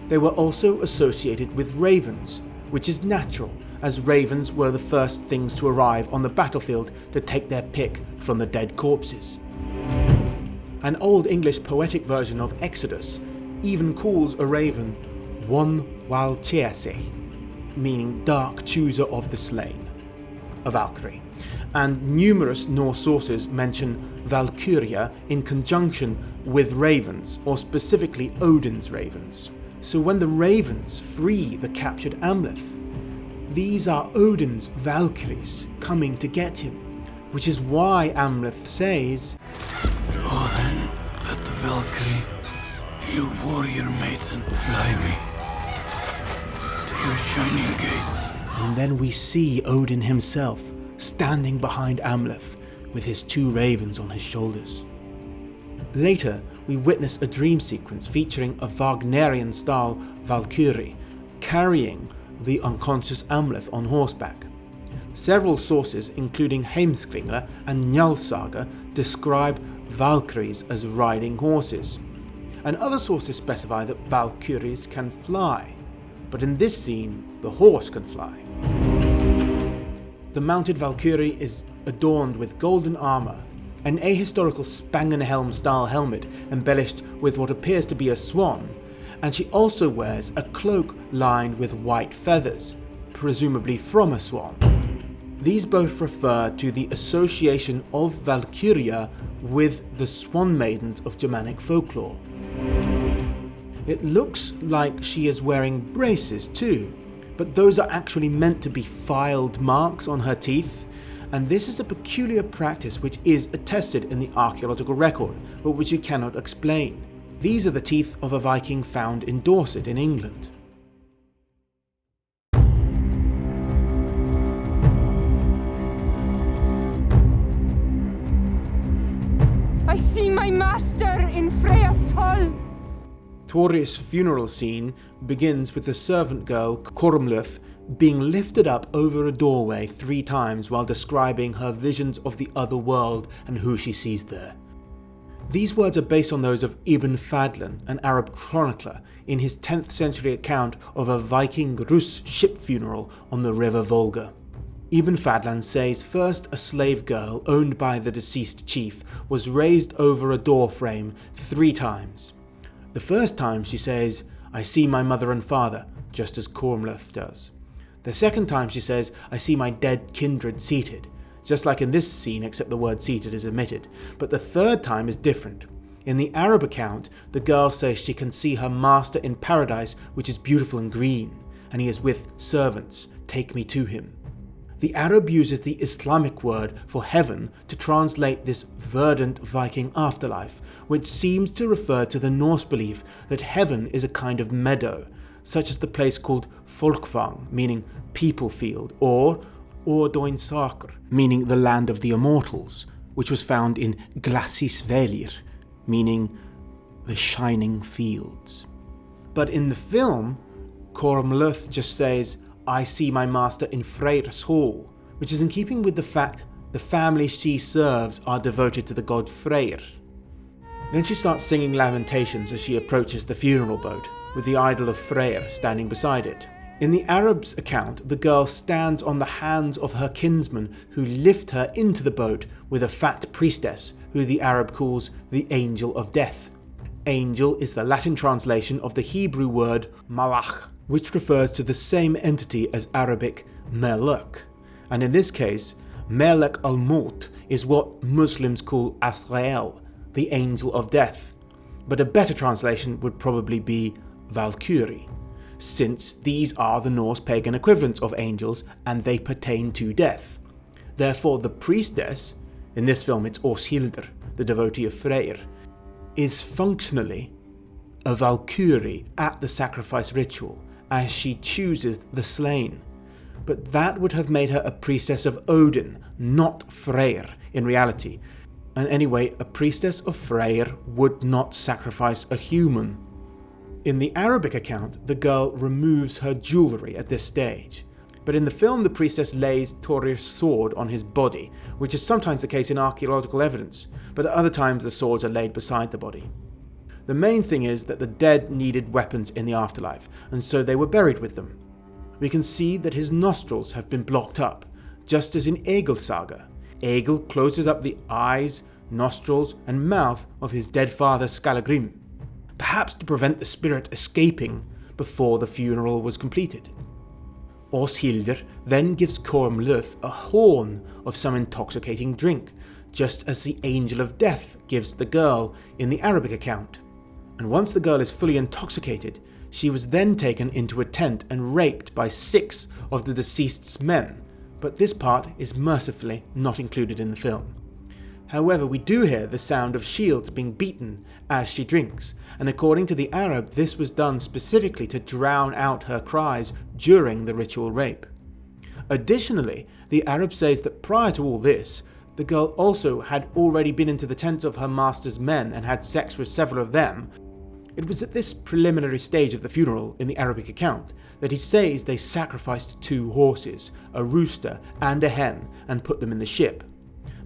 They were also associated with ravens, which is natural, as ravens were the first things to arrive on the battlefield to take their pick from the dead corpses. An Old English poetic version of Exodus even calls a raven one Waltiese, meaning dark chooser of the slain, a Valkyrie. And numerous Norse sources mention Valkyria in conjunction with ravens, or specifically Odin's ravens. So when the ravens free the captured Amleth, these are Odin's Valkyries coming to get him, which is why Amleth says, "Oh then, let the Valkyrie, you warrior maiden, fly me to your shining gates." And then we see Odin himself standing behind Amleth with his 2 ravens on his shoulders. Later, we witness a dream sequence featuring a Wagnerian-style Valkyrie carrying the unconscious Amleth on horseback. Several sources, including Heimskringla and Njalsaga, describe Valkyries as riding horses, and other sources specify that Valkyries can fly, but in this scene, the horse can fly. The mounted Valkyrie is adorned with golden armour, an ahistorical Spangenhelm-style helmet embellished with what appears to be a swan, and she also wears a cloak lined with white feathers, presumably from a swan. These both refer to the association of Valkyria with the swan maidens of Germanic folklore. It looks like she is wearing braces too, but those are actually meant to be filed marks on her teeth, and this is a peculiar practice which is attested in the archaeological record, but which we cannot explain. These are the teeth of a Viking found in Dorset in England. I see my master in Freya's hall. Thorir's funeral scene begins with the servant girl Kormluth being lifted up over a doorway 3 times while describing her visions of the other world and who she sees there. These words are based on those of Ibn Fadlan, an Arab chronicler, in his 10th century account of a Viking Rus ship funeral on the river Volga. Ibn Fadlan says first a slave girl owned by the deceased chief was raised over a door frame 3 times. The first time she says, "I see my mother and father," just as Kormluth does. The second time she says, "I see my dead kindred seated," just like in this scene except the word seated is omitted. But the third time is different. In the Arab account, the girl says she can see her master in paradise, which is beautiful and green, and he is with servants, take me to him. The Arab uses the Islamic word for heaven to translate this verdant Viking afterlife, which seems to refer to the Norse belief that heaven is a kind of meadow, such as the place called Folkvang, meaning people field, or Ordoinsakr, meaning the land of the immortals, which was found in Glasisvelir, meaning the shining fields. But in the film, Kormluth just says, "I see my master in Freyr's hall," which is in keeping with the fact the family she serves are devoted to the god Freyr. Then she starts singing lamentations as she approaches the funeral boat, with the idol of Freyr standing beside it. In the Arab's account, the girl stands on the hands of her kinsmen who lift her into the boat with a fat priestess, who the Arab calls the Angel of Death. Angel is the Latin translation of the Hebrew word malach, which refers to the same entity as Arabic melek, and in this case, Melek al-Maut is what Muslims call Azrael, the Angel of Death, but a better translation would probably be Valkyrie, since these are the Norse pagan equivalents of angels and they pertain to death. Therefore, the priestess, in this film it's Åshildr, the devotee of Freyr, is functionally a Valkyrie at the sacrifice ritual, as she chooses the slain. But that would have made her a priestess of Odin, not Freyr in reality. And anyway, a priestess of Freyr would not sacrifice a human. In the Arabic account, the girl removes her jewellery at this stage. But in the film, the priestess lays Thorir's sword on his body, which is sometimes the case in archaeological evidence, but at other times the swords are laid beside the body. The main thing is that the dead needed weapons in the afterlife, and so they were buried with them. We can see that his nostrils have been blocked up, just as in Egil's saga. Egil closes up the eyes, nostrils, and mouth of his dead father Skallagrim, perhaps to prevent the spirit escaping before the funeral was completed. Orshildur then gives Cormluth a horn of some intoxicating drink, just as the Angel of Death gives the girl in the Arabic account. And once the girl is fully intoxicated, she was then taken into a tent and raped by 6 of the deceased's men, but this part is mercifully not included in the film. However, we do hear the sound of shields being beaten as she drinks, and according to the Arab, this was done specifically to drown out her cries during the ritual rape. Additionally, the Arab says that prior to all this, the girl also had already been into the tents of her master's men and had sex with several of them. It was at this preliminary stage of the funeral in the Arabic account that he says they sacrificed 2 horses, a rooster and a hen, and put them in the ship.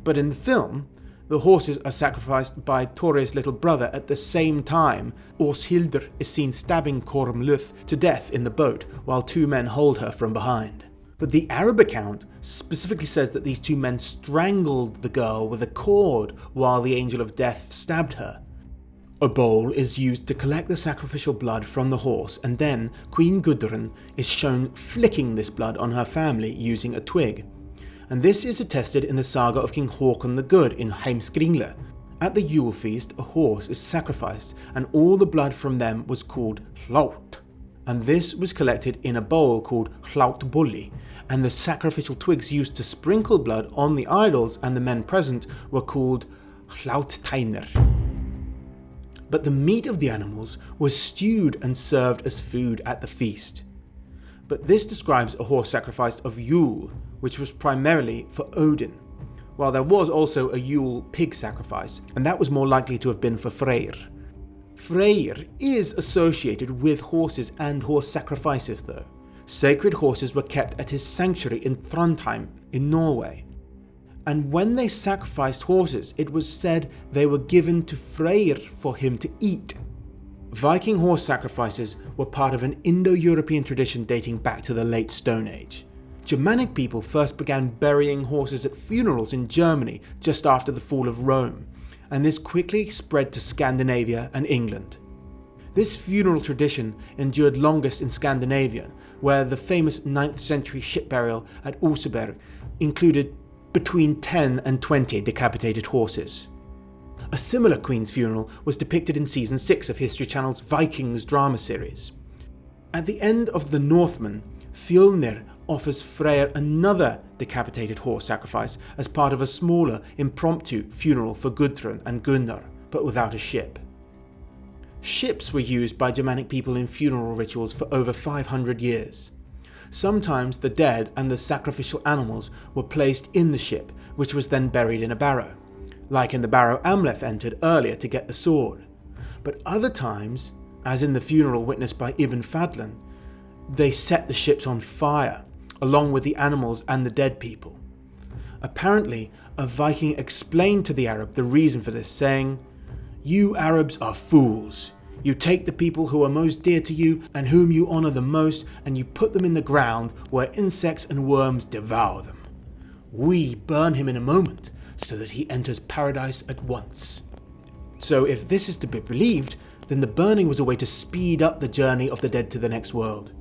But in the film, the horses are sacrificed by Thore's little brother at the same time. Orshildur is seen stabbing Cormluth to death in the boat while 2 men hold her from behind. But the Arab account specifically says that these 2 men strangled the girl with a cord while the Angel of Death stabbed her. A bowl is used to collect the sacrificial blood from the horse, and then Queen Gudrun is shown flicking this blood on her family using a twig. And this is attested in the saga of King Håkon the Good in Heimskringla. At the Yule feast, a horse is sacrificed, and all the blood from them was called hlaut. And this was collected in a bowl called hlautbolli, and the sacrificial twigs used to sprinkle blood on the idols and the men present were called hlautteiner. But the meat of the animals was stewed and served as food at the feast. But this describes a horse sacrificed of Yule, which was primarily for Odin, while there was also a Yule pig sacrifice, and that was more likely to have been for Freyr. Freyr is associated with horses and horse sacrifices though. Sacred horses were kept at his sanctuary in Trondheim in Norway. And when they sacrificed horses, it was said they were given to Freyr for him to eat. Viking horse sacrifices were part of an Indo-European tradition dating back to the late Stone Age. Germanic people first began burying horses at funerals in Germany just after the fall of Rome, and this quickly spread to Scandinavia and England. This funeral tradition endured longest in Scandinavia, where the famous 9th century ship burial at Oseberg included between 10 and 20 decapitated horses. A similar queen's funeral was depicted in season 6 of History Channel's Vikings drama series. At the end of The Northman, Fjölnir offers Freyr another decapitated horse sacrifice as part of a smaller, impromptu funeral for Gudrun and Gunnar, but without a ship. Ships were used by Germanic people in funeral rituals for over 500 years. Sometimes the dead and the sacrificial animals were placed in the ship, which was then buried in a barrow, like in the barrow Amleth entered earlier to get the sword. But other times, as in the funeral witnessed by Ibn Fadlan, they set the ships on fire, along with the animals and the dead people. Apparently, a Viking explained to the Arab the reason for this, saying, "You Arabs are fools. You take the people who are most dear to you and whom you honor the most, and you put them in the ground where insects and worms devour them. We burn him in a moment so that he enters paradise at once." So if this is to be believed, then the burning was a way to speed up the journey of the dead to the next world.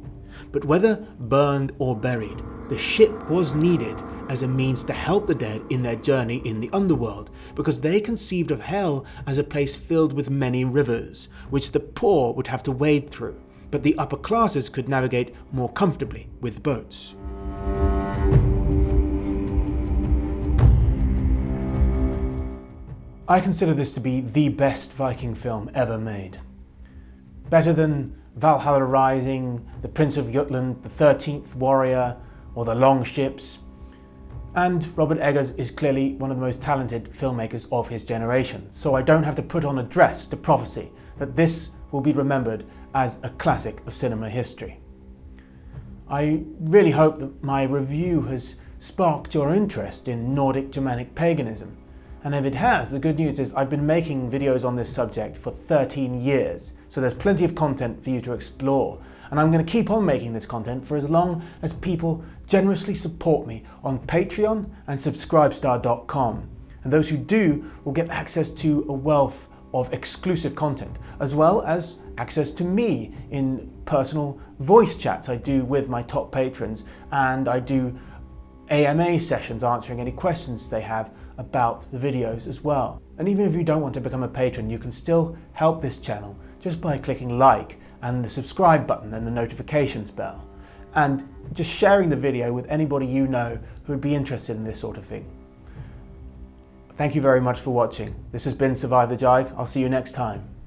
But whether burned or buried, the ship was needed as a means to help the dead in their journey in the underworld, because they conceived of hell as a place filled with many rivers, which the poor would have to wade through, but the upper classes could navigate more comfortably with boats. I consider this to be the best Viking film ever made. Better than Valhalla Rising, The Prince of Jutland, The 13th Warrior, or The Long Ships. And Robert Eggers is clearly one of the most talented filmmakers of his generation, so I don't have to put on a dress to prophesy that this will be remembered as a classic of cinema history. I really hope that my review has sparked your interest in Nordic Germanic paganism. And if it has, the good news is I've been making videos on this subject for 13 years, so there's plenty of content for you to explore. And I'm going to keep on making this content for as long as people generously support me on Patreon and Subscribestar.com. And those who do will get access to a wealth of exclusive content, as well as access to me in personal voice chats I do with my top patrons, and I do AMA sessions answering any questions they have about the videos as well. And even if you don't want to become a patron, you can still help this channel just by clicking like and the subscribe button and the notifications bell, and just sharing the video with anybody you know who would be interested in this sort of thing. Thank you very much for watching. This has been Survive the Jive. I'll see you next time.